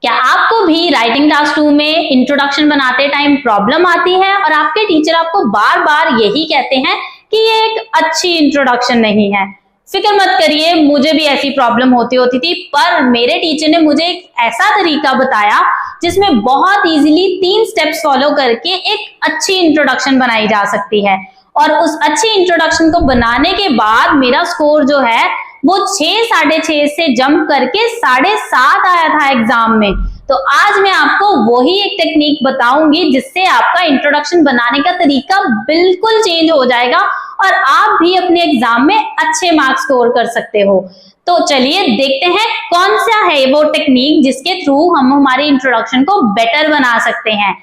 क्या आपको भी राइटिंग टास्क 2 में इंट्रोडक्शन बनाते टाइम प्रॉब्लम आती है और आपके टीचर आपको बार बार यही कहते हैं कि ये एक अच्छी इंट्रोडक्शन नहीं है? फिक्र मत करिए, मुझे भी ऐसी प्रॉब्लम होती थी, पर मेरे टीचर ने मुझे एक ऐसा तरीका बताया जिसमें बहुत इजीली 3 स्टेप्स फॉलो करके एक अच्छी इंट्रोडक्शन बनाई जा सकती है। और उस अच्छी इंट्रोडक्शन को बनाने के बाद मेरा स्कोर जो है वो 6 6.5 से जंप करके 7.5 आया था एग्जाम में। तो आज मैं आपको वही एक टेक्निक बताऊंगी जिससे आपका इंट्रोडक्शन बनाने का तरीका बिल्कुल चेंज हो जाएगा और आप भी अपने एग्जाम में अच्छे मार्क्स स्कोर कर सकते हो। तो चलिए देखते हैं कौन सा है वो टेक्निक जिसके थ्रू हम हमारे इंट्रोडक्शन को बेटर बना सकते हैं।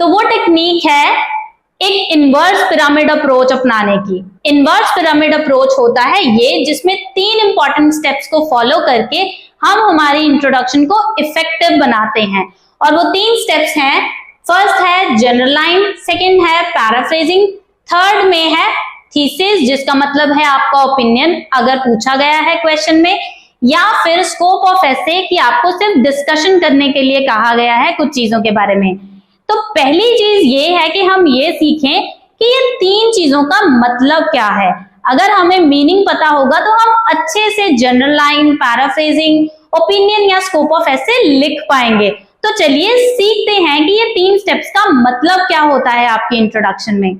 तो वो टेक्निक है एक इनवर्स पिरामिड अप्रोच अपनाने की। इनवर्स पिरामिड अप्रोच होता है ये जिसमें 3 इंपॉर्टेंट स्टेप्स को फॉलो करके हम हमारी इंट्रोडक्शन को इफेक्टिव बनाते हैं। और वो 3 स्टेप्स हैं, फर्स्ट है जनरल लाइन, सेकंड है पैराफ्रेजिंग, थर्ड में है थीसिस जिसका मतलब है आपका ओपिनियन अगर पूछा गया है क्वेश्चन में, या फिर स्कोप ऑफ एसे कि आपको सिर्फ डिस्कशन करने के लिए कहा गया है कुछ चीजों के बारे में। तो पहली चीज ये है कि हम ये सीखें कि ये 3 चीजों का मतलब क्या है। अगर हमें मीनिंग पता होगा तो हम अच्छे से जनरल लाइन, पैराफ्रेजिंग, ओपिनियन या स्कोप ऑफ एसे लिख पाएंगे। तो चलिए सीखते हैं कि ये 3 स्टेप्स का मतलब क्या होता है आपकी इंट्रोडक्शन में।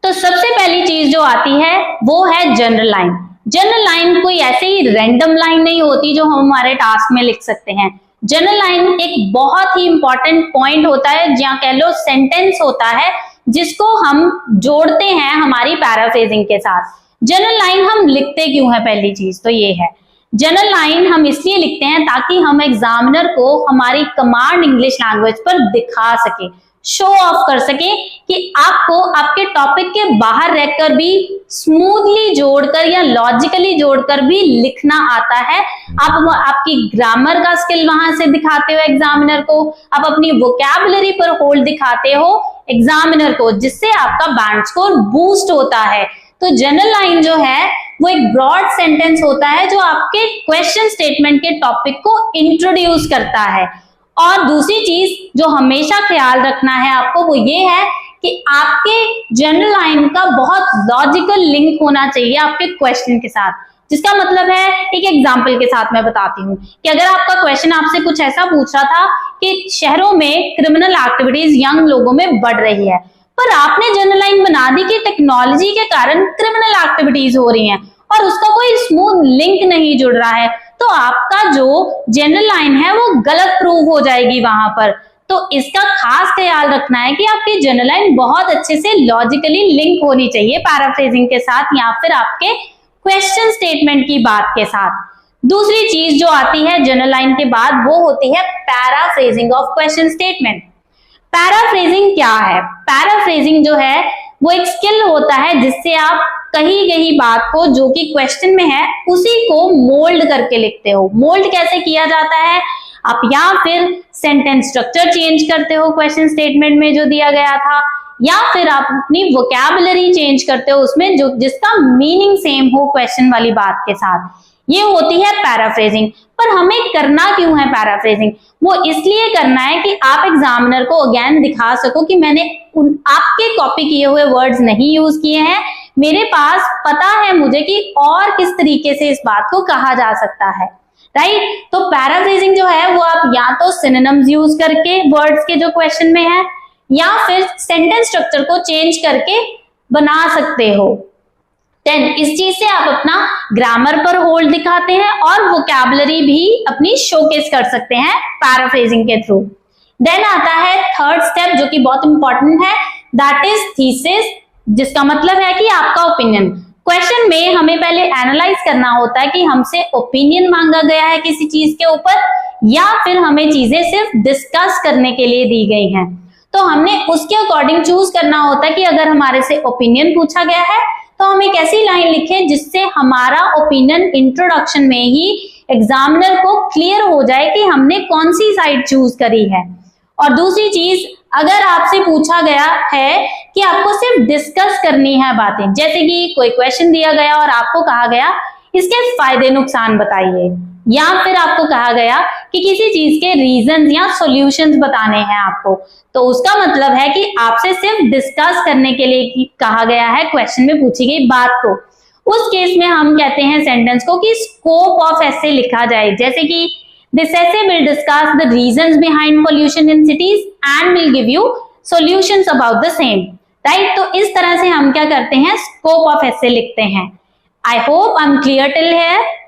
तो सबसे पहली चीज जो आती है वो है जनरल लाइन। जनरल लाइन कोई ऐसे ही रैंडम लाइन नहीं होती जो हम हमारे टास्क में लिख सकते हैं। जनरल लाइन एक बहुत ही इंपॉर्टेंट पॉइंट होता है, या कह लो सेंटेंस होता है जिसको हम जोड़ते हैं हमारी पैराफ्रेजिंग के साथ। जनरल लाइन हम लिखते क्यों है, पहली चीज तो ये है। जनरल लाइन हम इसलिए लिखते हैं ताकि हम एग्जामिनर को हमारी कमांड इंग्लिश लैंग्वेज पर दिखा सके, शो ऑफ कर सके कि आपको आपके टॉपिक के बाहर रहकर भी स्मूथली जोड़कर या लॉजिकली जोड़कर भी लिखना आता है। आप आपकी ग्रामर का स्किल वहां से दिखाते हो एग्जामिनर को, आप अपनी वोकैबुलरी पर होल्ड दिखाते हो एग्जामिनर को, जिससे आपका बैंड स्कोर बूस्ट होता है। तो जनरल लाइन जो है वो एक ब्रॉड सेंटेंस होता है जो आपके क्वेश्चन स्टेटमेंट के टॉपिक को इंट्रोड्यूस करता है। और दूसरी चीज जो हमेशा ख्याल रखना है आपको वो ये है कि आपके जनरल लाइन का बहुत लॉजिकल लिंक होना चाहिए आपके क्वेश्चन के साथ। जिसका मतलब है, एक एग्जांपल के साथ मैं बताती हूँ कि अगर आपका क्वेश्चन आपसे कुछ ऐसा पूछ रहा था कि शहरों में क्रिमिनल एक्टिविटीज यंग लोगों में बढ़ रही है, पर आपने जनरल लाइन बना दी कि टेक्नोलॉजी के कारण क्रिमिनल एक्टिविटीज हो रही हैं और उसका कोई स्मूथ लिंक नहीं जुड़ रहा है, तो आपका जो जनरल लाइन है वो गलत प्रूव हो जाएगी वहां पर। तो इसका खास ख्याल रखना है कि आपकी जनरल लाइन बहुत अच्छे से लॉजिकली लिंक होनी चाहिए पैराफ्रेजिंग के साथ या फिर आपके क्वेश्चन स्टेटमेंट की बात के साथ। दूसरी चीज जो आती है जनरल लाइन के बाद वो होती है paraphrasing of question statement. Paraphrasing क्या है? पैराफ्रेजिंग जो है वो एक स्किल होता है जिससे आप कही गई बात को जो कि क्वेश्चन में है उसी को मोल्ड करके लिखते हो। मोल्ड कैसे किया जाता है? आप या फिर सेंटेंस स्ट्रक्चर चेंज करते हो क्वेश्चन स्टेटमेंट में जो दिया गया था, या फिर आप अपनी वोकैबुलरी चेंज करते हो उसमें जो जिसका मीनिंग सेम हो क्वेश्चन वाली बात के साथ। ये होती है पैराफ्रेजिंग। पर हमें करना क्यों है पैराफ्रेजिंग? वो इसलिए करना है कि आप एग्जामिनर को अगेन दिखा सको कि मैंने आपके कॉपी किए हुए वर्ड्स नहीं यूज किए हैं, मेरे पास पता है मुझे कि और किस तरीके से इस बात को कहा जा सकता है, राइट? तो पैराफ्रेजिंग जो है वो आप या तो सिनोनिम्स यूज करके वर्ड्स के जो क्वेश्चन में है, या फिर सेंटेंस स्ट्रक्चर को चेंज करके बना सकते हो। देन इस चीज से आप अपना ग्रामर पर होल्ड दिखाते हैं और वोकैबुलरी भी अपनी शोकेस कर सकते हैं पैराफ्रेजिंग के थ्रू। देन आता है थर्ड स्टेप जो कि बहुत इंपॉर्टेंट है, दैट इज थीसिस, जिसका मतलब है कि आपका ओपिनियन। क्वेश्चन में हमें पहले एनालाइज करना होता है कि हमसे ओपिनियन मांगा गया है किसी चीज के ऊपर, या फिर हमें चीजें सिर्फ डिस्कस करने के लिए दी गई हैं। तो हमने उसके अकॉर्डिंग चूज करना होता है कि अगर हमारे से ओपिनियन पूछा गया है तो हम एक ऐसी लाइन लिखें जिससे हमारा ओपिनियन इंट्रोडक्शन में ही एग्जामिनर को क्लियर हो जाए कि हमने कौन सी साइड चूज करी है। और दूसरी चीज, अगर आपसे पूछा गया है कि आपको सिर्फ डिस्कस करनी है बातें, जैसे कि कोई क्वेश्चन दिया गया और आपको कहा गया इसके फायदे नुकसान बताइए। या फिर आपको कहा गया कि किसी चीज के रीजंस या सॉल्यूशंस बताने हैं आपको, तो उसका मतलब है कि आपसे सिर्फ डिस्कस करने के लिए कहा गया है क्वेश्चन में पूछी गई बात को। उस केस में हम कहते हैं सेंटेंस को कि स्कोप ऑफ एसे लिखा जाए, जैसे कि this essay will discuss the reasons behind pollution in cities and will give you solutions about the same, right. तो इस तरह से हम क्या करते हैं, स्कोप ऑफ एसे लिखते हैं। I hope I am clear till here.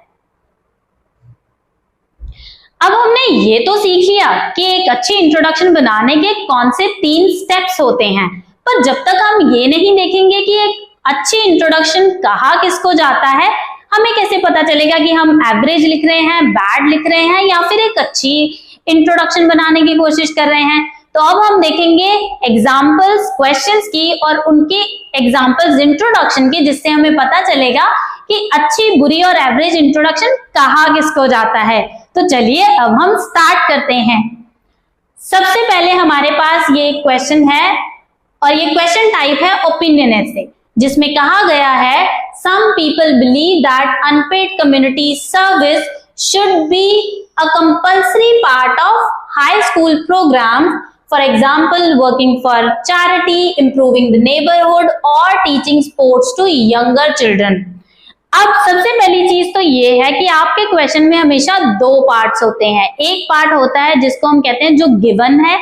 अब हमने ये तो सीख लिया कि एक अच्छी इंट्रोडक्शन बनाने के कौन से 3 स्टेप्स होते हैं, पर जब तक हम ये नहीं देखेंगे कि एक अच्छी इंट्रोडक्शन कहाँ किसको जाता है, हमें कैसे पता चलेगा कि हम एवरेज लिख रहे हैं, बैड लिख रहे हैं या फिर एक अच्छी इंट्रोडक्शन बनाने की कोशिश कर रहे हैं। तो अब हम देखेंगे एग्जाम्पल्स क्वेश्चंस की और उनके एग्जाम्पल्स इंट्रोडक्शन की, जिससे हमें पता चलेगा कि अच्छी, बुरी और एवरेज इंट्रोडक्शन कहाँ किसको जाता है। तो चलिए अब हम स्टार्ट करते हैं। सबसे पहले हमारे पास ये क्वेश्चन है और ये क्वेश्चन टाइप है ओपिनियन एसे, जिसमें कहा गया है some people believe that unpaid community service should be a compulsory part of high school program, for example working for charity, improving the neighborhood or teaching sports to younger children। अब सबसे पहली चीज तो ये है कि आपके क्वेश्चन में हमेशा 2 पार्ट्स होते हैं। एक पार्ट होता है जिसको हम कहते हैं जो गिवन है,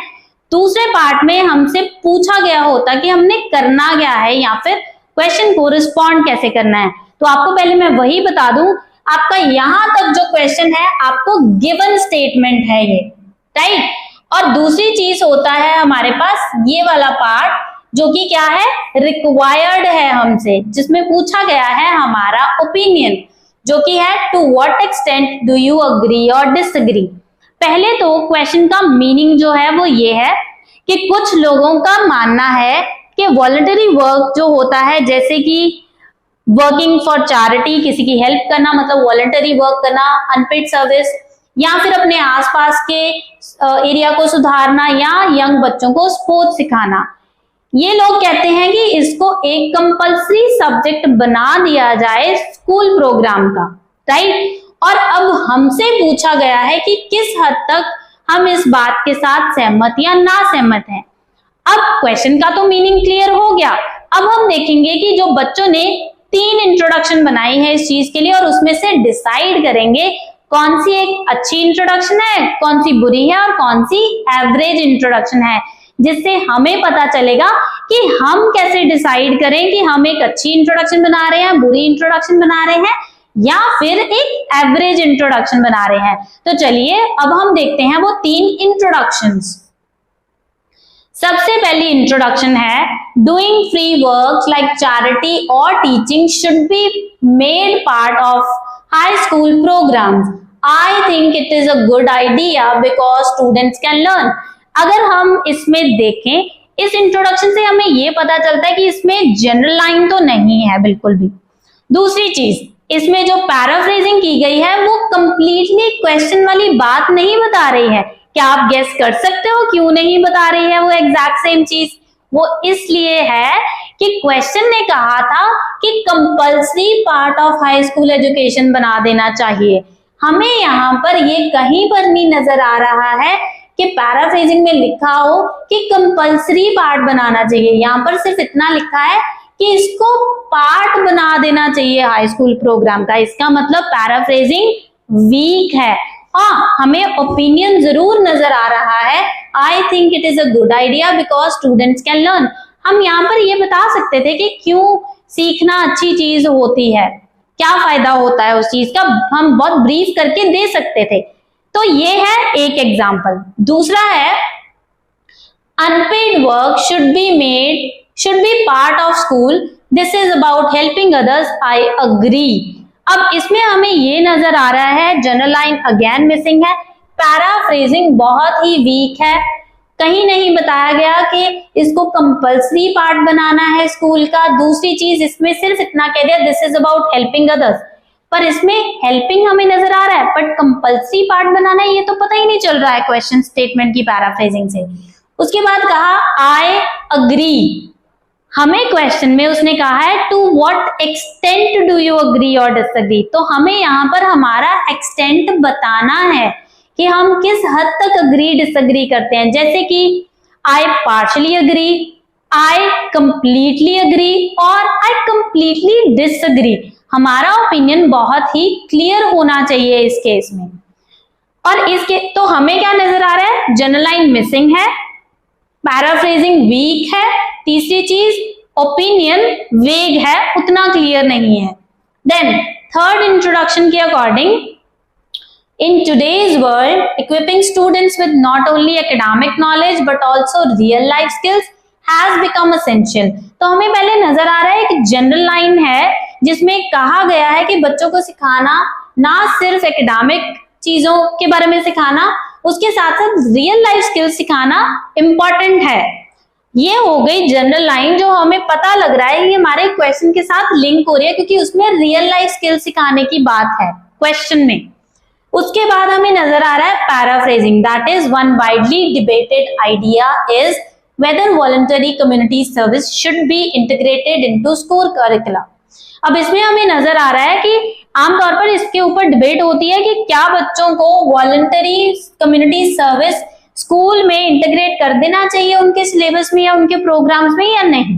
दूसरे पार्ट में हमसे पूछा गया होता कि हमने करना क्या है या फिर क्वेश्चन को रिस्पॉन्ड कैसे करना है। तो आपको पहले मैं वही बता दूं, आपका यहां तक जो क्वेश्चन है आपको गिवन स्टेटमेंट है ये, राइट। और दूसरी चीज होता है हमारे पास ये वाला पार्ट, जो कि क्या है, रिक्वायर्ड है हमसे, जिसमें पूछा गया है हमारा ओपिनियन, जो कि है to what extent do you agree और डिसएग्री। पहले तो क्वेश्चन का मीनिंग जो है वो ये है कि कुछ लोगों का मानना है कि वॉलंटरी वर्क जो होता है, जैसे कि वर्किंग फॉर चैरिटी, किसी की हेल्प करना, मतलब वॉलंटरी वर्क करना, अनपेड सर्विस, या फिर अपने आसपास के एरिया को सुधारना या यंग बच्चों को स्पोर्ट्स सिखाना, ये लोग कहते हैं कि इसको एक कंपल्सरी सब्जेक्ट बना दिया जाए स्कूल प्रोग्राम का, राइट। और अब हमसे पूछा गया है कि किस हद तक हम इस बात के साथ सहमत या ना सहमत हैं। अब क्वेश्चन का तो मीनिंग क्लियर हो गया। अब हम देखेंगे कि जो बच्चों ने 3 इंट्रोडक्शन बनाई है इस चीज के लिए, और उसमें से डिसाइड करेंगे कौन सी एक अच्छी इंट्रोडक्शन है, कौन सी बुरी है और कौन सी एवरेज इंट्रोडक्शन है, जिससे हमें पता चलेगा कि हम कैसे डिसाइड करें कि हम एक अच्छी इंट्रोडक्शन बना रहे हैं, बुरी इंट्रोडक्शन बना रहे हैं या फिर एक एवरेज इंट्रोडक्शन बना रहे हैं। तो चलिए अब हम देखते हैं वो 3 इंट्रोडक्शंस। सबसे पहली इंट्रोडक्शन है doing free work like charity और teaching should be made part of high school programmes. I think it is a good idea because students can learn। अगर हम इसमें देखें, इस इंट्रोडक्शन से हमें ये पता चलता है कि इसमें जनरल लाइन तो नहीं है बिल्कुल भी। दूसरी चीज, इसमें जो पैराफ्रेजिंग की गई है वो कंप्लीटली क्वेश्चन वाली बात नहीं बता रही है। क्या आप गेस कर सकते हो क्यों नहीं बता रही है वो एग्जैक्ट सेम चीज? वो इसलिए है कि क्वेश्चन ने कहा था कि compulsory part of high school education बना देना चाहिए। हमें यहाँ पर ये कहीं पर नहीं नजर आ रहा है कि पैराफ्रेजिंग में लिखा हो कि कंपल्सरी पार्ट बनाना चाहिए। यहाँ पर सिर्फ इतना लिखा है कि इसको पार्ट बना देना चाहिए हाई स्कूल प्रोग्राम का। इसका मतलब पैराफ्रेजिंग वीक है। हाँ, हमें ओपिनियन जरूर नजर आ रहा है, I think it is a good idea because students can learn. हम यहाँ पर ये बता सकते थे कि क्यों सीखना अच्छी चीज होती है, क्या फायदा होता है उस चीज का, हम बहुत ब्रीफ करके दे सकते थे। तो ये है एक एग्जाम्पल। दूसरा है unpaid work should be part of school, this is about helping others, I agree. अब इसमें हमें ये नजर आ रहा है जनरल लाइन अगेन मिसिंग है, पैराफ्रेजिंग बहुत ही वीक है, कहीं नहीं बताया गया कि इसको कंपल्सरी पार्ट बनाना है स्कूल का। दूसरी चीज, इसमें सिर्फ इतना कह दिया this is about helping others, पर इसमें हेल्पिंग हमें नजर आ रहा है बट कंपल्सरी पार्ट बनाना है ये तो पता ही नहीं चल रहा है क्वेश्चन स्टेटमेंट की पैराफ्रेजिंग से। उसके बाद कहा आई अग्री, हमें क्वेश्चन में उसने कहा है to what extent do you agree और डिसएग्री, तो हमें यहाँ पर हमारा एक्सटेंट बताना है कि हम किस हद तक अग्री डिसएग्री करते हैं। जैसे कि I partially agree, I completely agree और आई कंप्लीटली डिसएग्री। हमारा ओपिनियन बहुत ही क्लियर होना चाहिए इस केस में। और इसके तो हमें क्या नजर आ रहा है, जनरल लाइन मिसिंग है, पैराफ्रेजिंग वीक है, तीसरी चीज ओपिनियन वेग है, उतना क्लियर नहीं है। देन थर्ड इंट्रोडक्शन के according, in today's world equipping students with not only academic knowledge but also real life skills has become essential। तो हमें पहले नजर आ रहा है कि जनरल लाइन है जिसमें कहा गया है कि बच्चों को सिखाना ना सिर्फ एकेडमिक चीजों के बारे में सिखाना, उसके साथ साथ रियल लाइफ स्किल्स सिखाना इम्पोर्टेंट है। ये हो गई जनरल लाइन जो हमें पता लग रहा है ये हमारे क्वेश्चन के साथ लिंक हो रही है क्योंकि उसमें रियल लाइफ स्किल्स सिखाने की बात है क्वेश्चन में। उसके बाद हमें नजर आ रहा है paraphrasing, that is one widely debated idea is whether voluntary community service should be integrated into school curriculum. अब इसमें हमें नजर आ रहा है कि आमतौर पर इसके ऊपर डिबेट होती है कि क्या बच्चों को वॉलंटरी कम्युनिटी सर्विस स्कूल में इंटीग्रेट कर देना चाहिए उनके सिलेबस में या उनके प्रोग्राम्स में या नहीं,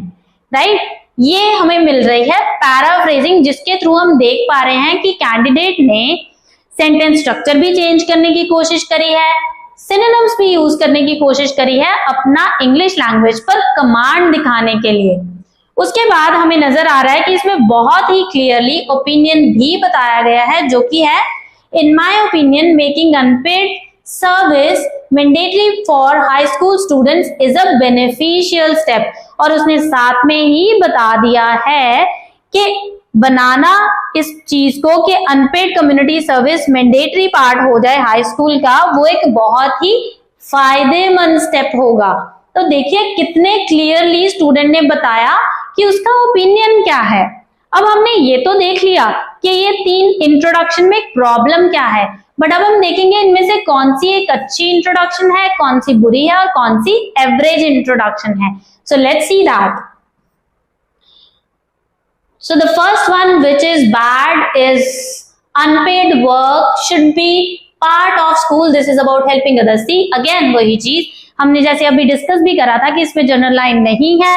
राइट। ये हमें मिल रही है पैराफ्रेजिंग, जिसके थ्रू हम देख पा रहे हैं कि कैंडिडेट ने सेंटेंस स्ट्रक्चर भी चेंज करने की कोशिश करी है, सिनोनिम्स भी यूज करने की कोशिश करी है अपना इंग्लिश लैंग्वेज पर कमांड दिखाने के लिए। उसके बाद हमें नजर आ रहा है कि इसमें बहुत ही क्लियरली ओपिनियन भी बताया गया है जो कि है in my opinion making unpaid service mandatory for high school students is a beneficial step. और उसने साथ में ही बता दिया है कि बनाना इस चीज को कि unpaid community service mandatory part हो जाए हाई स्कूल का, वो एक बहुत ही फायदेमंद स्टेप होगा। तो देखिए कितने क्लियरली स्टूडेंट ने बताया कि उसका ओपिनियन क्या है। अब हमने ये तो देख लिया कि ये तीन इंट्रोडक्शन में प्रॉब्लम क्या है, बट अब हम देखेंगे इनमें से कौन सी एक अच्छी इंट्रोडक्शन है, कौन सी बुरी है और कौन सी एवरेज इंट्रोडक्शन है। So let's see that. So the first one which is bad is unpaid work should be part of school. This is about helping others. See again वही चीज हमने जैसे अभी डिस्कस भी करा था कि इसमें जनरल लाइन नहीं है,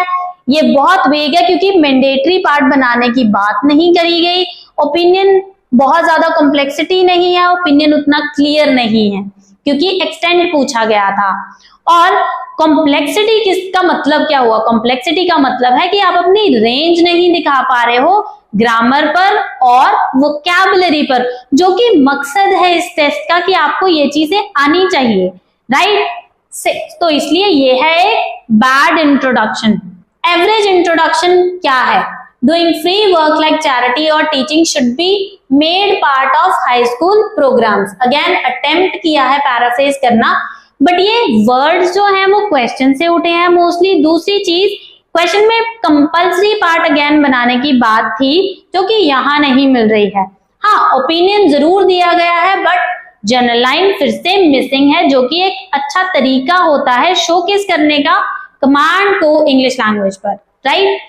ये बहुत वेग है क्योंकि मैंडेटरी पार्ट बनाने की बात नहीं करी गई। ओपिनियन बहुत ज्यादा कॉम्प्लेक्सिटी नहीं है, ओपिनियन उतना क्लियर नहीं है क्योंकि एक्सटेंड पूछा गया था। और कॉम्प्लेक्सिटी किसका मतलब क्या हुआ, कॉम्प्लेक्सिटी का मतलब है कि आप अपनी रेंज नहीं दिखा पा रहे हो ग्रामर पर और वोकैबुलरी पर, जो कि मकसद है इस टेस्ट का कि आपको ये चीजें आनी चाहिए, राइट। तो इसलिए ये है एक बैड इंट्रोडक्शन। एवरेज इंट्रोडक्शन क्या है, doing free work like charity और teaching should be made part of high school programmes. Again attempt किया है पैराफ्रेज करना, बट ये वर्ड्स जो हैं वो क्वेश्चन से उठे हैं मोस्टली। दूसरी चीज क्वेश्चन में कंपल्सरी पार्ट अगेन बनाने की बात थी जो कि यहाँ नहीं मिल रही है। हाँ ओपिनियन जरूर दिया गया है बट जनरल लाइन फिर से मिसिंग है, जो कि एक अच्छा तरीका होता है शोकेस करने का कमांड को इंग्लिश लैंग्वेज पर, राइट।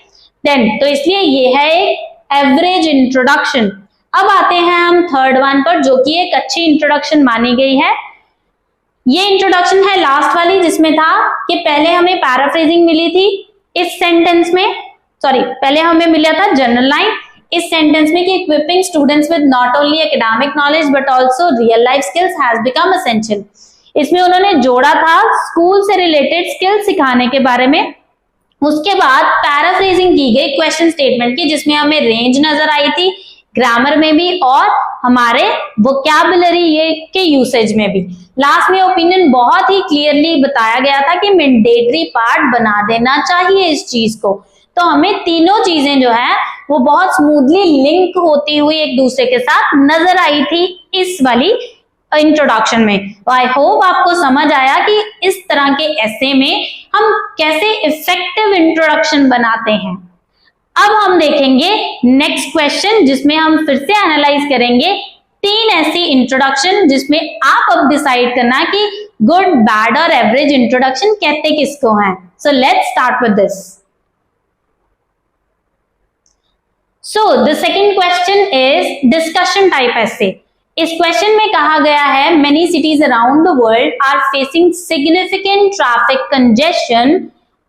देन तो इसलिए ये है एक एवरेज इंट्रोडक्शन। अब आते हैं हम थर्ड वन पर जो कि एक अच्छी इंट्रोडक्शन मानी गई है। ये इंट्रोडक्शन है लास्ट वाली जिसमें था कि पहले हमें पैराफ्रेजिंग मिली थी इस सेंटेंस में, सॉरी पहले हमें मिला था जनरल लाइन इस सेंटेंस में कि equipping students with not only academic knowledge but also real life skills has become essential. इसमें उन्होंने जोड़ा था स्कूल से रिलेटेड स्किल्स सिखाने के बारे में। उसके बाद पैराफ्रेजिंग की गई क्वेश्चन स्टेटमेंट की जिसमें हमें रेंज नजर आई थी ग्रामर में भी और हमारे वोकैबुलरी ये के यूसेज में भी। लास्ट में ओपिनियन बहुत ही क्लियरली बताया गया था कि मैंडेटरी पार्ट बना देना चाहिए इस चीज को। तो हमें तीनों चीजें जो है वो बहुत स्मूथली लिंक होती हुई एक दूसरे के साथ नजर आई थी इस वाली इंट्रोडक्शन में। तो आई होप आपको समझ आया कि इस तरह के ऐसे में हम कैसे इफेक्टिव इंट्रोडक्शन बनाते हैं। अब हम देखेंगे नेक्स्ट क्वेश्चन जिसमें हम फिर से एनालाइज करेंगे तीन ऐसी इंट्रोडक्शन जिसमें आप अब डिसाइड करना कि गुड, बैड और एवरेज इंट्रोडक्शन कहते किसको हैं। So let's start with this. So the second question is discussion type essay. इस क्वेश्चन में कहा गया है many cities around the world are facing significant traffic congestion,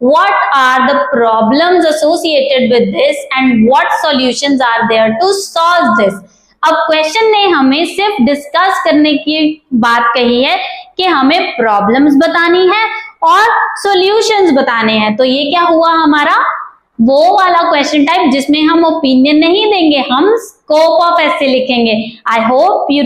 what are the problems associated with this and what solutions are there to solve this. अब question ने हमें सिर्फ डिस्कस करने की बात कही है कि हमें प्रॉब्लम्स बतानी है और सॉल्यूशंस बताने हैं। तो ये क्या हुआ हमारा वो वाला क्वेश्चन टाइप जिसमें हम ओपिनियन नहीं देंगे, हम स्कोप ऑफ एसे लिखेंगे। I hope you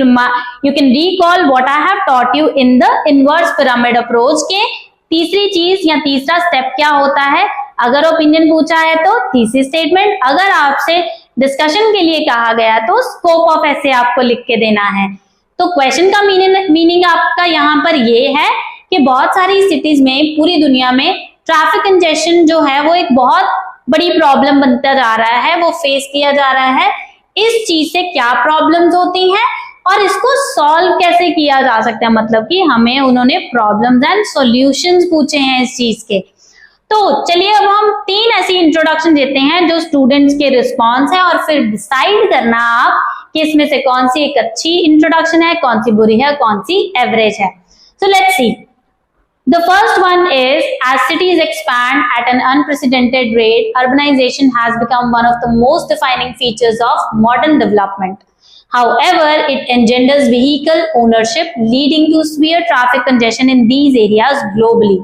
can recall what I have taught you in the inverse pyramid approach के तीसरी चीज या तीसरा स्टेप क्या होता है। अगर ओपिनियन पूछा है तो थीसिस स्टेटमेंट, अगर आपसे डिस्कशन के लिए कहा गया तो स्कोप ऑफ एसे आपको लिख के देना है। तो क्वेश्चन का मीनिंग आपका यहाँ पर ये है कि बहुत सारी सिटीज में पूरी दुनिया में ट्रैफिक कंजेशन जो है वो एक बहुत बड़ी प्रॉब्लम बनता जा रहा है, वो फेस किया जा रहा है। इस चीज से क्या प्रॉब्लम्स होती हैं और इसको सॉल्व कैसे किया जा सकता है, मतलब कि हमें उन्होंने प्रॉब्लम्स एंड सॉल्यूशंस पूछे हैं इस चीज के। तो चलिए अब हम 3 ऐसी इंट्रोडक्शन देते हैं जो स्टूडेंट्स के रिस्पॉन्स है और फिर डिसाइड करना आप कि इसमें से कौन सी एक अच्छी इंट्रोडक्शन है, कौन सी बुरी है, कौन सी एवरेज है। So let's see. The first one is, as cities expand at an unprecedented rate, urbanization has become one of the most defining features of modern development. However, it engenders vehicle ownership, leading to severe traffic congestion in these areas globally.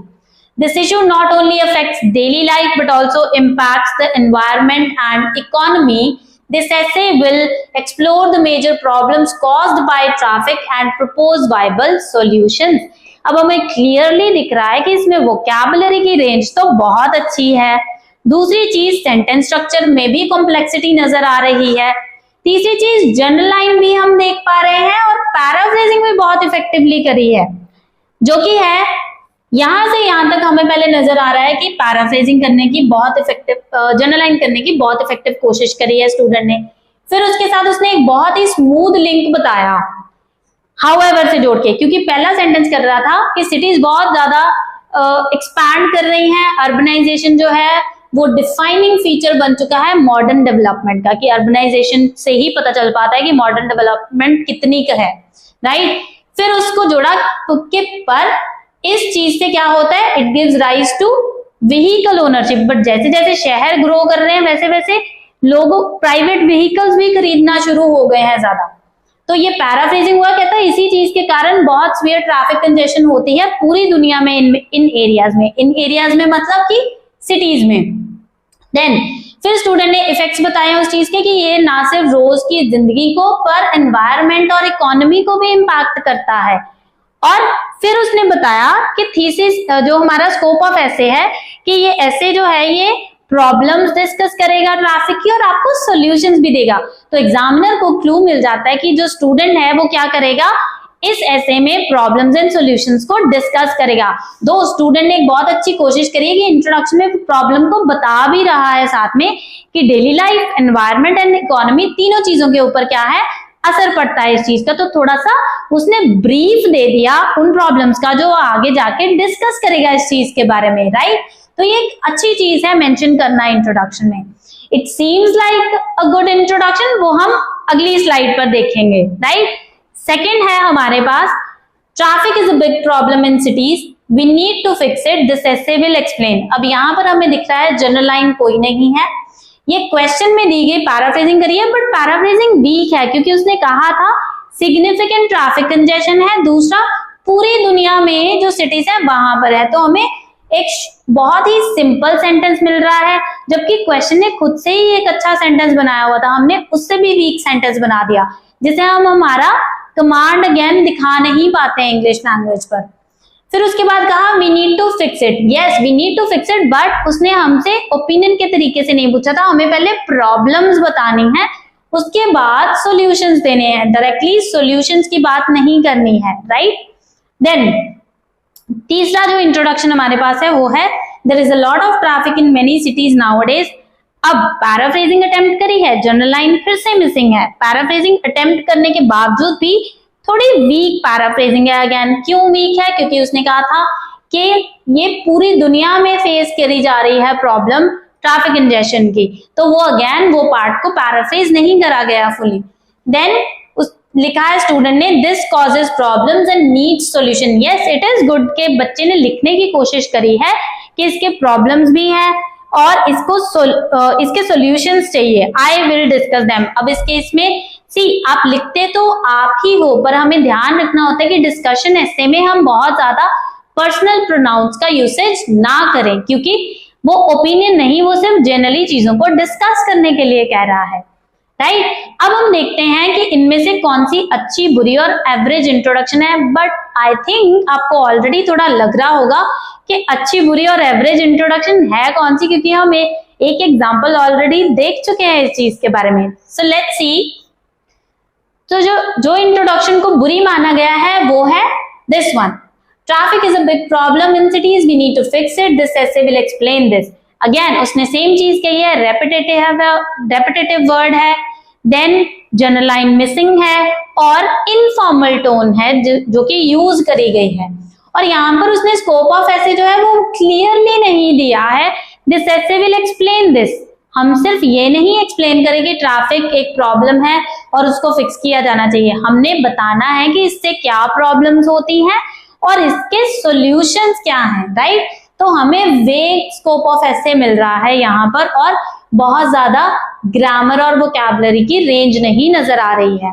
This issue not only affects daily life but also impacts the environment and economy. This essay will explore the major problems caused by traffic and propose viable solutions. अब हमें clearly दिख रहा है कि इसमें vocabulary की range तो बहुत अच्छी है। दूसरी चीज सेंटेंस स्ट्रक्चर में भी कॉम्प्लेक्सिटी नजर आ रही है। तीसरी चीज जनरल लाइन भी हम देख पा रहे हैं और पैराफ्रेजिंग भी बहुत इफेक्टिवली करी है, जो कि है यहां से यहां तक हमें पहले नजर आ रहा है कि पैराफ्रेजिंग करने की बहुत इफेक्टिव, जनरल लाइन करने की बहुत इफेक्टिव कोशिश करी है स्टूडेंट ने। फिर उसके साथ उसने एक बहुत ही स्मूथ लिंक बताया हाउएवर से जोड़ के, क्योंकि पहला सेंटेंस कर रहा था कि सिटीज बहुत ज्यादा एक्सपैंड कर रही हैं, अर्बनाइजेशन जो है वो डिफाइनिंग फीचर बन चुका है मॉडर्न डेवलपमेंट का, कि अर्बनाइजेशन से ही पता चल पाता है कि मॉडर्न डेवलपमेंट कितनी का है, राइट। फिर उसको जोड़ा के पर इस चीज से क्या होता है, it gives rise to vehicle ownership. But जैसे जैसे शहर ग्रो कर रहे हैं वैसे वैसे लोगों प्राइवेट व्हीकल्स भी खरीदना शुरू हो गए हैं ज्यादा। तो ये पैराफ्रेजिंग हुआ, कहता है इसी चीज के कारण बहुत सीवियर ट्रैफिक कंजेशन होती है पूरी दुनिया में इन एरियाज में मतलब कि सिटीज में। देन फिर स्टूडेंट ने इफेक्ट्स बताए उस चीज के कि ये ना सिर्फ रोज की जिंदगी को पर एनवायरनमेंट और इकोनॉमी को भी इम्पैक्ट करता है। और फिर उसने बताया कि थीसिस जो हमारा स्कोप ऑफ ऐसे है कि ये ऐसे जो है ये प्रॉब्लम्स डिस्कस करेगा ट्रैफिक की और आपको सॉल्यूशंस भी देगा। तो एग्जामिनर को क्लू मिल जाता है कि जो स्टूडेंट है वो क्या करेगा, इस ऐसे में प्रॉब्लम्स एंड सॉल्यूशंस को डिस्कस करेगा। दो स्टूडेंट ने एक बहुत अच्छी कोशिश करी है कि इंट्रोडक्शन में प्रॉब्लम को बता भी रहा है साथ में कि daily life, environment and economy तीनों चीजों के ऊपर क्या है असर पड़ता है इस चीज का। तो थोड़ा सा उसने ब्रीफ दे दिया उन प्रॉब्लम्स का जो आगे जाके डिस्कस करेगा इस चीज के बारे में, राइट। तो ये एक अच्छी चीज है मेंशन करना इंट्रोडक्शन में। It seems like a good introduction, वो हम अगली स्लाइड पर देखेंगे, राइट। सेकंड है हमारे पास traffic is a big problem in cities, we need to fix it, this essay will explain. अब यहाँ पर हमें दिख रहा है जनरल लाइन कोई नहीं है, ये क्वेश्चन में दी गई पैराफ्रेजिंग करी है, बट पैराफ्रेजिंग वीक है क्योंकि उसने कहा था सिग्निफिकेंट ट्रैफिक कंजेशन है, दूसरा पूरी दुनिया में जो सिटीज है वहां पर है। तो हमें एक बहुत ही सिंपल सेंटेंस मिल रहा है, जबकि क्वेश्चन ने खुद से ही एक अच्छा सेंटेंस बनाया हुआ था, हमने उससे भी वीक सेंटेंस बना दिया जिसे हम हमारा कमांड अगेन दिखा नहीं पाते हैं इंग्लिश लैंग्वेज पर। फिर उसके बाद कहा we need to fix it, yes we need to fix it, but उसने हमसे ओपिनियन के तरीके से नहीं पूछा था, हमें पहले प्रॉब्लम्स बतानी है उसके बाद सॉल्यूशंस देने हैं, डायरेक्टली सॉल्यूशंस की बात नहीं करनी है, राइट। देन तीसरा जो इंट्रोडक्शन हमारे पास है वो है there is a lot of traffic in many cities nowadays. अब पैराफ्रेजिंग अटेम्प्ट करी है, जनरल लाइन फिर से मिसिंग है, पैराफ्रेजिंग अटेम्प्ट करने के बावजूद भी थोड़ी वीक पैराफ्रेजिंग है। अगेन क्यों वीक है, क्योंकि उसने कहा था कि ये पूरी दुनिया में फेस करी जा रही है प्रॉब्लम ट्रैफिक कंजेशन की, तो वो अगेन वो पार्ट को पैराफ्रेज नहीं करा गया फुली। देन लिखा है स्टूडेंट ने this causes problems and needs solution. Yes it is good के बच्चे ने लिखने की कोशिश करी है कि इसके प्रॉब्लम्स भी हैं और इसके सॉल्यूशंस चाहिए। I will discuss them. अब इस केस में सी आप लिखते तो आप ही हो, पर हमें ध्यान रखना होता है कि डिस्कशन ऐसे में हम बहुत ज्यादा पर्सनल प्रोनाउंस का यूसेज ना करें, क्योंकि वो ओपिनियन नहीं, वो सिर्फ जनरली चीजों को डिस्कस करने के लिए कह रहा है, राइट। अब हम देखते हैं कि इनमें से कौन सी अच्छी, बुरी और एवरेज इंट्रोडक्शन है। बट आई थिंक आपको ऑलरेडी थोड़ा लग रहा होगा कि अच्छी, बुरी और एवरेज इंट्रोडक्शन है कौन सी, क्योंकि हम एक एग्जांपल ऑलरेडी देख चुके हैं इस चीज के बारे में। So let's see. तो जो इंट्रोडक्शन को बुरी माना गया है वो है this one, traffic is a big problem in cities, we need to fix it, this essay will explain this. Again उसने सेम चीज कही है, रेपिटेटिव वर्ड है, देन जनरल लाइन मिसिंग है और इनफॉर्मल टोन है जो कि यूज करी गई है। और यहाँ पर उसने स्कोप ऑफ ऐसे जो है वो क्लियरली नहीं दिया है, this essay will explain this. हम सिर्फ ये नहीं एक्सप्लेन करें कि ट्रैफिक एक प्रॉब्लम है और उसको फिक्स किया जाना चाहिए, हमने बताना है कि इससे क्या प्रॉब्लम्स होती हैं और इसके सॉल्यूशंस क्या हैं, राइट। तो हमें वेग स्कोप ऑफ ऐसे मिल रहा है यहाँ पर और बहुत ज्यादा ग्रामर और वोकैबुलरी की रेंज नहीं नजर आ रही है।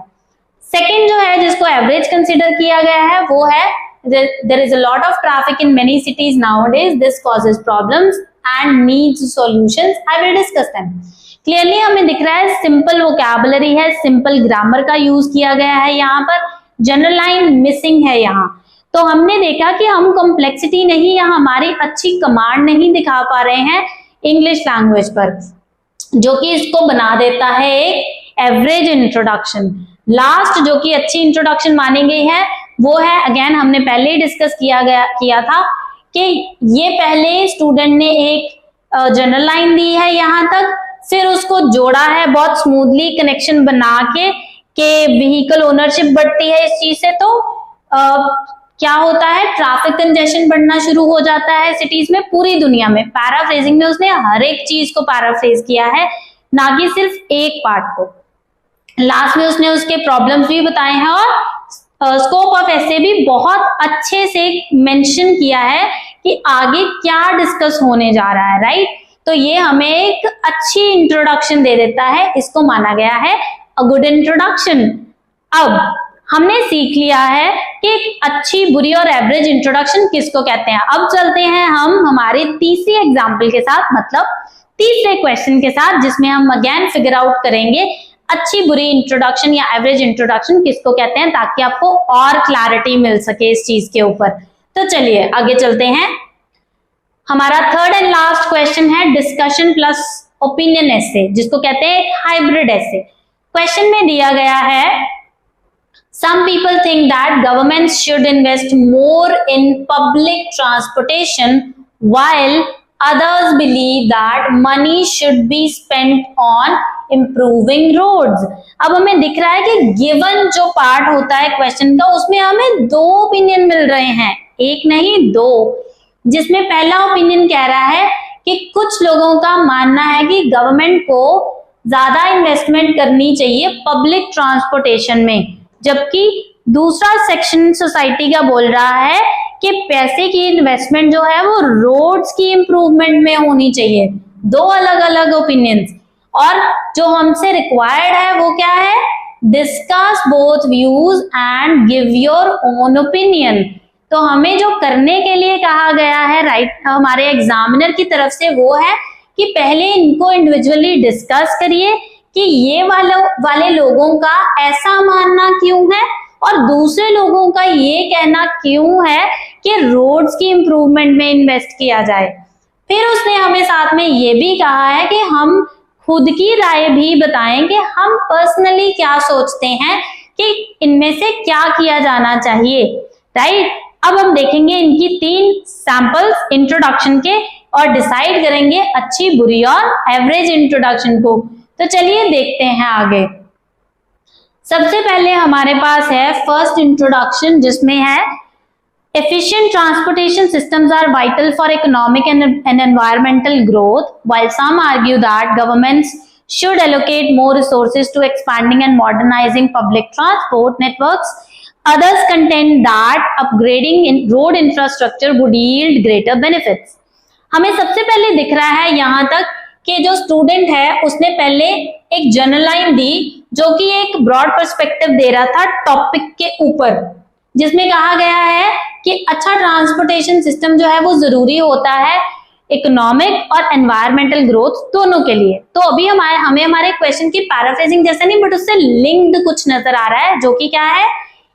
सेकंड जो है जिसको एवरेज कंसिडर किया गया है वो है there is a lot of traffic in many cities nowadays, this causes problems and needs solutions, I will discuss them। Clearly हमें दिख रहा है सिंपल वोकैबुलरी है, सिंपल ग्रामर का यूज किया गया है, यहाँ पर जनरल लाइन मिसिंग है यहाँ। तो हमने देखा कि हम कॉम्प्लेक्सिटी नहीं या हमारी अच्छी कमांड नहीं दिखा पा रहे हैं इंग्लिश लैंग्वेज पर, जो कि इसको बना देता है एक एवरेज इंट्रोडक्शन। लास्ट जो कि अच्छी इंट्रोडक्शन मानी गई है वो है, अगेन हमने पहले ही डिस्कस किया था कि ये पहले स्टूडेंट ने एक जनरल लाइन दी है यहाँ तक, फिर उसको जोड़ा है बहुत स्मूथली कनेक्शन बना के व्हीकल ओनरशिप बढ़ती है इस चीज से, तो क्या होता है, ट्रैफिक कंजेशन बढ़ना शुरू हो जाता है सिटीज में, पूरी दुनिया में। पैराफ्रेजिंग में उसने हर एक चीज को पैराफ्रेज किया है, ना कि सिर्फ एक पार्ट को। लास्ट में उसने उसके प्रॉब्लम्स भी बताए हैं और स्कोप ऑफ ऐसे भी बहुत अच्छे से मेंशन किया है कि आगे क्या डिस्कस होने जा रहा है, राइट। तो ये हमें एक अच्छी इंट्रोडक्शन दे देता है, इसको माना गया है अ गुड इंट्रोडक्शन। अब हमने सीख लिया है कि अच्छी, बुरी और एवरेज इंट्रोडक्शन किसको कहते हैं। अब चलते हैं हम हमारे तीसरी एग्जाम्पल के साथ, मतलब तीसरे क्वेश्चन के साथ, जिसमें हम अगेन फिगर आउट करेंगे अच्छी, बुरी इंट्रोडक्शन या एवरेज इंट्रोडक्शन किसको कहते हैं, ताकि आपको और क्लैरिटी मिल सके इस चीज के ऊपर। तो चलिए आगे चलते हैं। हमारा थर्ड एंड लास्ट क्वेश्चन है डिस्कशन प्लस ओपिनियन ऐसे, जिसको कहते हैं हाइब्रिड ऐसे। क्वेश्चन में दिया गया है some people think that governments should invest more in public transportation while others believe that money should be spent on improving roads। अब हमें दिख रहा है कि गिवन जो पार्ट होता है क्वेश्चन का, उसमें हमें दो ओपिनियन मिल रहे हैं, एक नहीं दो। जिसमें पहला ओपिनियन कह रहा है कि कुछ लोगों का मानना है कि गवर्नमेंट को ज्यादा इन्वेस्टमेंट करनी चाहिए पब्लिक ट्रांसपोर्टेशन में, जबकि दूसरा सेक्शन सोसाइटी का बोल रहा है कि पैसे की इन्वेस्टमेंट जो है वो रोड्स की इंप्रूवमेंट में होनी चाहिए। दो अलग अलग ओपिनियंस, और जो हमसे रिक्वायर्ड है वो क्या है, discuss both views and give your own opinion. तो हमें जो करने के लिए कहा गया है, राइट, हमारे एग्जामिनर की तरफ से, वो है कि पहले इनको इंडिविजुअली डिस्कस करिए कि ये वाले लोगों का ऐसा मानना क्यों है और दूसरे लोगों का ये कहना क्यों है कि रोड्स की इंप्रूवमेंट में इन्वेस्ट किया जाए। फिर उसने हमें साथ में ये भी कहा है कि हम खुद की राय भी बताएं कि हम पर्सनली क्या सोचते हैं कि इनमें से क्या किया जाना चाहिए, राइट। अब हम देखेंगे इनकी 3 सैंपल्स इंट्रोडक्शन के और डिसाइड करेंगे अच्छी, बुरी और एवरेज इंट्रोडक्शन को। तो चलिए देखते हैं आगे। सबसे पहले हमारे पास है फर्स्ट इंट्रोडक्शन, जिसमें है Efficient transportation systems are vital for economic and environmental growth. While some argue that governments should allocate more resources to expanding and modernizing public transport networks, others contend that upgrading road infrastructure would yield greater benefits. हमें सबसे पहले दिख रहा है यहाँ तक कि जो स्टूडेंट है उसने पहले एक जनरल लाइन दी जो कि एक ब्रॉड पर्सपेक्टिव दे रहा था टॉपिक के ऊपर, जिसमें कहा गया है कि अच्छा ट्रांसपोर्टेशन सिस्टम जो है वो जरूरी होता है इकोनॉमिक और एनवायरमेंटल ग्रोथ दोनों के लिए। तो अभी हमें हमारे क्वेश्चन की पैराफ्रेजिंग जैसा नहीं बट उससे लिंक्ड कुछ नजर आ रहा है जो कि क्या है,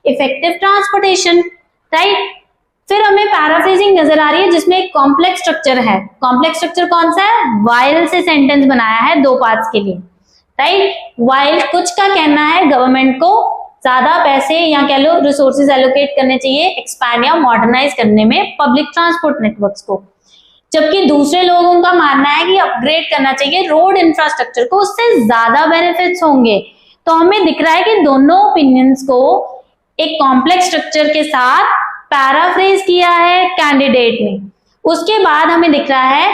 इफेक्टिव ट्रांसपोर्टेशन, राइट। फिर हमें पैराफ्रेजिंग नजर आ रही है जिसमें एक कॉम्प्लेक्स स्ट्रक्चर है। कॉम्प्लेक्स स्ट्रक्चर कौन सा है, वाइल से सेंटेंस बनाया है दो पार्ट्स के लिए, राइट। वाइल कुछ का कहना है गवर्नमेंट को ज्यादा पैसे या कह लो रिसोर्सेज एलोकेट करने चाहिए एक्सपैंड या मॉडर्नाइज करने में पब्लिक ट्रांसपोर्ट नेटवर्क्स को, जबकि दूसरे लोगों का मानना है कि अपग्रेड करना चाहिए रोड इंफ्रास्ट्रक्चर को, उससे ज्यादा बेनिफिट्स होंगे। तो हमें दिख रहा है कि दोनों ओपिनियंस को एक कॉम्प्लेक्स स्ट्रक्चर के साथ पैराफ्रेज किया है कैंडिडेट ने। उसके बाद हमें दिख रहा है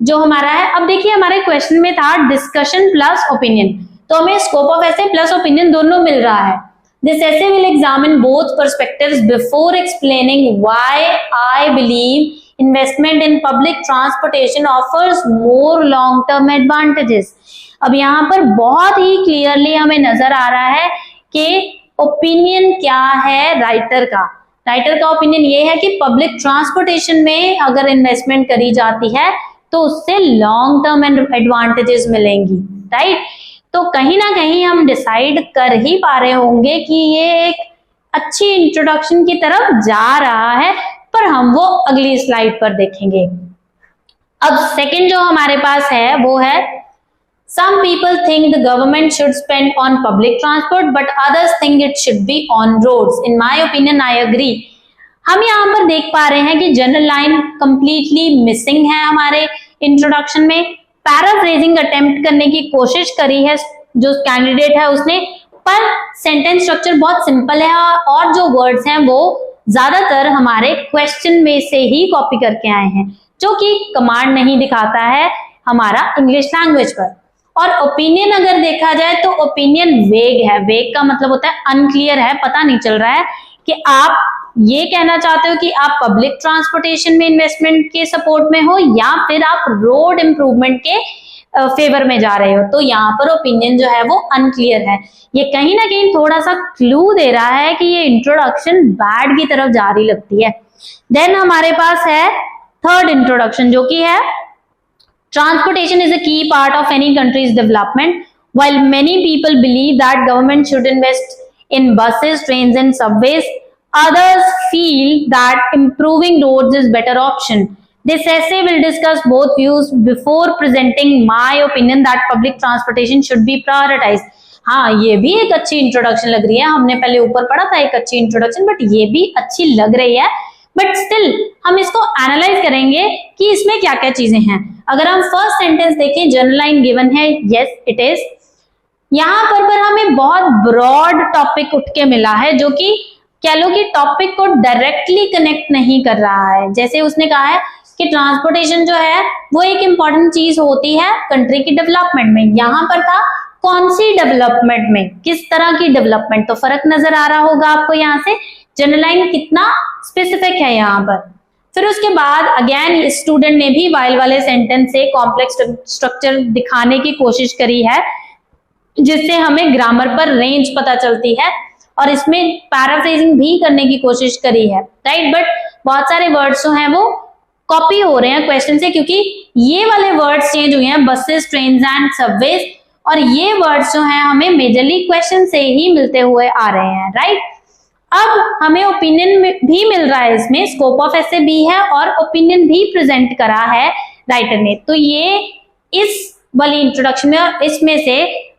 जो हमारा है, अब देखिए हमारे क्वेश्चन में था डिस्कशन प्लस ओपिनियन, तो हमें scope of essay plus opinion दोनों मिल रहा है। This essay will examine both perspectives before explaining why I believe investment in public transportation offers more long-term advantages. अब यहाँ पर बहुत ही क्लियरली हमें नजर आ रहा है कि ओपिनियन क्या है राइटर का। राइटर का ओपिनियन ये है कि पब्लिक ट्रांसपोर्टेशन में अगर इन्वेस्टमेंट करी जाती है तो उससे लॉन्ग टर्म एडवांटेजेस मिलेंगी, राइट। तो कहीं ना कहीं हम डिसाइड कर ही पा रहे होंगे कि ये एक अच्छी इंट्रोडक्शन की तरफ जा रहा है, पर हम वो अगली स्लाइड पर देखेंगे। अब सेकंड जो हमारे पास है वो है some people think the government should spend on public transport but others think it should be on roads. In my opinion I agree. हम यहाँ पर देख पा रहे हैं कि जनरल लाइन कंप्लीटली मिसिंग है हमारे इंट्रोडक्शन में। पैराफ्रेजिंग अटेम्प्ट करने की कोशिश करी है जो कैंडिडेट है उसने, पर सेंटेंस स्ट्रक्चर बहुत सिंपल है और जो वर्ड्स हैं वो ज्यादातर हमारे क्वेश्चन में से ही कॉपी करके आए हैं, जो कि कमांड नहीं दिखाता है हमारा इंग्लिश लैंग्वेज पर। और ओपिनियन अगर देखा जाए तो ओपिनियन वेग है। वेग का मतलब होता है अनक्लियर है, पता नहीं चल रहा है कि आप ये कहना चाहते हो कि आप पब्लिक ट्रांसपोर्टेशन में इन्वेस्टमेंट के सपोर्ट में हो या फिर आप रोड इंप्रूवमेंट के फेवर में जा रहे हो। तो यहाँ पर ओपिनियन जो है वो अनक्लियर है। ये कहीं ना कहीं थोड़ा सा क्लू दे रहा है कि ये इंट्रोडक्शन बैड की तरफ जा रही लगती है। देन हमारे पास है थर्ड इंट्रोडक्शन जो कि है transportation is a key part of any country's development. While many people believe that government should invest in buses, trains and subways, others feel that improving roads is better option. This essay will discuss both views before presenting my opinion that public transportation should be prioritized. हाँ, ये भी एक अच्छी introduction लग रही है। हमने पहले ऊपर पढ़ा था एक अच्छी इंट्रोडक्शन, बट ये भी अच्छी लग रही है। बट स्टिल हम इसको एनालाइज करेंगे कि इसमें क्या क्या चीजें हैं। अगर हम फर्स्ट सेंटेंस देखें, जनरल लाइन गिवन है, यस इट इज। यहाँ पर हमें बहुत ब्रॉड टॉपिक उठ के मिला है जो कि कह लो कि टॉपिक को डायरेक्टली कनेक्ट नहीं कर रहा है। जैसे उसने कहा है कि ट्रांसपोर्टेशन जो है वो एक इंपॉर्टेंट चीज होती है कंट्री की डेवलपमेंट में। यहाँ पर था कौन सी डेवलपमेंट में, किस तरह की डेवलपमेंट, तो फर्क नजर आ रहा होगा आपको यहाँ से। जनरल लाइन कितना स्पेसिफिक है यहाँ पर। फिर उसके बाद अगेन स्टूडेंट ने भी वाइल वाले सेंटेंस से कॉम्प्लेक्स स्ट्रक्चर दिखाने की कोशिश करी है जिससे हमें ग्रामर पर रेंज पता चलती है, और इसमें पैराफ्रेजिंग भी करने की कोशिश करी है, राइट। बट बहुत सारे वर्ड्स जो हैं वो कॉपी हो रहे हैं क्वेश्चन से, क्योंकि ये वाले वर्ड्स चेंज हुए हैं, बसेस, ट्रेन्स एंड सबवेज, और ये वर्ड्स जो हैं हमें मेजरली क्वेश्चन से ही मिलते हुए आ रहे हैं, राइट। अब हमें ओपिनियन भी मिल रहा है, इसमें स्कोप ऑफ एसे भी है और ओपिनियन भी प्रेजेंट करा है राइटर ने। तो ये इस वाली इंट्रोडक्शन में और इसमें से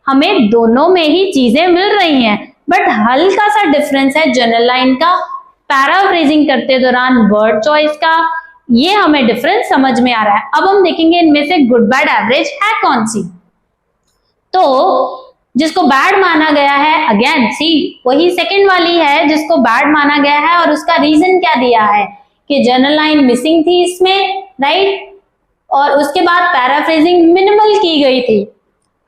हमें दोनों में ही चीजें मिल रही हैं, बट हल्का सा डिफरेंस है जनरल लाइन का, पैराफ्रेजिंग करते दौरान वर्ड चॉइस का, ये हमें डिफरेंस समझ में आ रहा है। अब हम देखेंगे इनमें से गुड बैड एवरेज है कौन सी। तो जिसको बैड माना गया है, अगेन सी वही सेकंड वाली है जिसको बैड माना गया है, और उसका रीजन क्या दिया है कि जनरल लाइन मिसिंग थी इसमें, राइट। और उसके बाद पैराफ्रेजिंग मिनिमल की गई थी,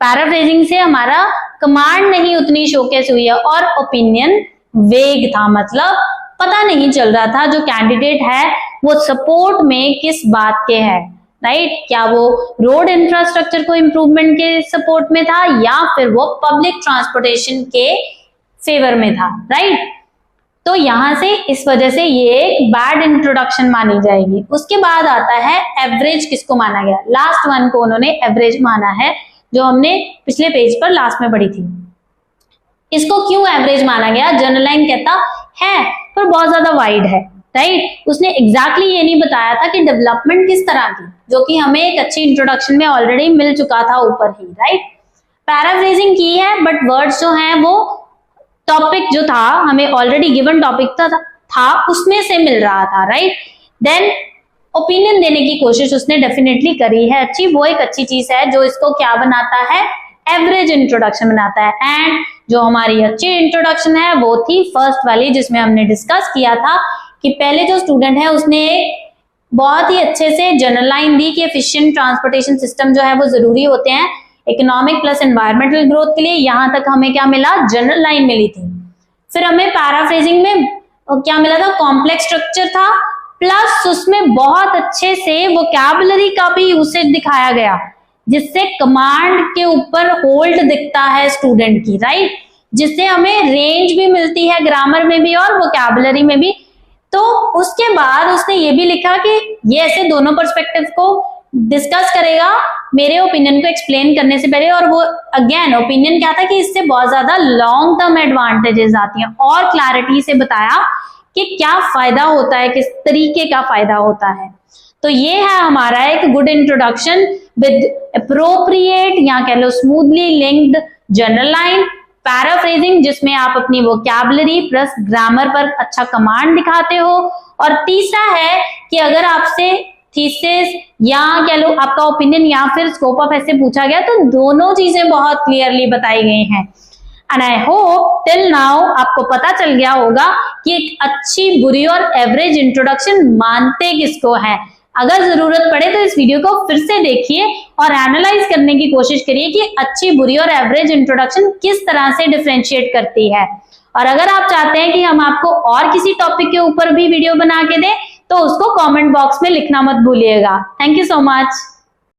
पैराफ्रेजिंग से हमारा कमांड नहीं उतनी शोकेस हुई है, और ओपिनियन वेग था, मतलब पता नहीं चल रहा था जो कैंडिडेट है वो सपोर्ट में किस बात के है, राइट। क्या वो रोड इंफ्रास्ट्रक्चर को इम्प्रूवमेंट के सपोर्ट में था या फिर वो पब्लिक ट्रांसपोर्टेशन के फेवर में था, राइट। तो यहां से इस वजह से ये एक बैड इंट्रोडक्शन मानी जाएगी। उसके बाद आता है एवरेज, किसको माना गया, लास्ट वन को उन्होंने एवरेज माना है, जो हमने पिछले पेज पर लास्ट में पढ़ी थी। इसको क्यों एवरेज माना गया, जनरल लाइन कहता है पर बहुत ज्यादा वाइड है, राइट। उसने एग्जैक्टली ये नहीं बताया था कि डेवलपमेंट किस तरह की, जो कि हमें एक अच्छी इंट्रोडक्शन में ऑलरेडी मिल चुका था ऊपर ही, राइट। पैराफ्रेजिंग की है बट वर्ड्स जो हैं वो टॉपिक जो था हमें ऑलरेडी गिवन टॉपिक था उसमें से मिल रहा था, राइट। देन ओपिनियन देने की कोशिश उसने डेफिनेटली करी है अच्छी, वो एक अच्छी चीज है जो इसको क्या बनाता है, एवरेज इंट्रोडक्शन बनाता है। एंड जो हमारी अच्छी इंट्रोडक्शन है वो थी फर्स्ट वाली, जिसमें हमने डिस्कस किया था कि पहले जो स्टूडेंट है उसने बहुत ही अच्छे से जनरल लाइन दी कि एफिशिएंट ट्रांसपोर्टेशन सिस्टम जो है वो जरूरी होते हैं इकोनॉमिक प्लस एनवायरमेंटल ग्रोथ के लिए। यहां तक हमें क्या मिला, जनरल लाइन मिली थी। फिर हमें पैराफ्रेजिंग में क्या मिला था, कॉम्प्लेक्स स्ट्रक्चर था, प्लस उसमें बहुत अच्छे से वोकैबुलरी का भी यूसेज दिखाया गया, जिससे कमांड के ऊपर होल्ड दिखता है स्टूडेंट की, राइट, जिससे हमें रेंज भी मिलती है ग्रामर में भी और वोकैबुलरी में भी। तो उसके बाद उसने ये भी लिखा कि ये ऐसे दोनों पर्सपेक्टिव को डिस्कस करेगा मेरे ओपिनियन को एक्सप्लेन करने से पहले, और वो अगेन ओपिनियन क्या था कि इससे बहुत ज्यादा लॉन्ग टर्म एडवांटेजेस आती हैं, और क्लैरिटी से बताया कि क्या फायदा होता है, किस तरीके का फायदा होता है। तो ये है हमारा एक गुड इंट्रोडक्शन विद अप्रोप्रिएट या कह लो smoothly linked general line, paraphrasing जिसमें आप अपनी वोकैबुलरी प्लस ग्रामर पर अच्छा कमांड दिखाते हो, और तीसरा है कि अगर आपसे थीसिस या कह लो आपका ओपिनियन या फिर स्कोप ऑफ ऐसे पूछा गया तो दोनों चीजें बहुत क्लियरली बताई गई हैं। And I hope till now आपको पता चल गया होगा कि एक अच्छी, बुरी और एवरेज इंट्रोडक्शन मानते किसको है। अगर जरूरत पड़े तो इस वीडियो को फिर से देखिए और एनालाइज करने की कोशिश करिए कि अच्छी, बुरी और एवरेज इंट्रोडक्शन किस तरह से डिफरेंशिएट करती है। और अगर आप चाहते हैं कि हम आपको और किसी टॉपिक के ऊपर भी वीडियो बना के दें तो उसको कमेंट बॉक्स में लिखना मत भूलिएगा। Thank you so much.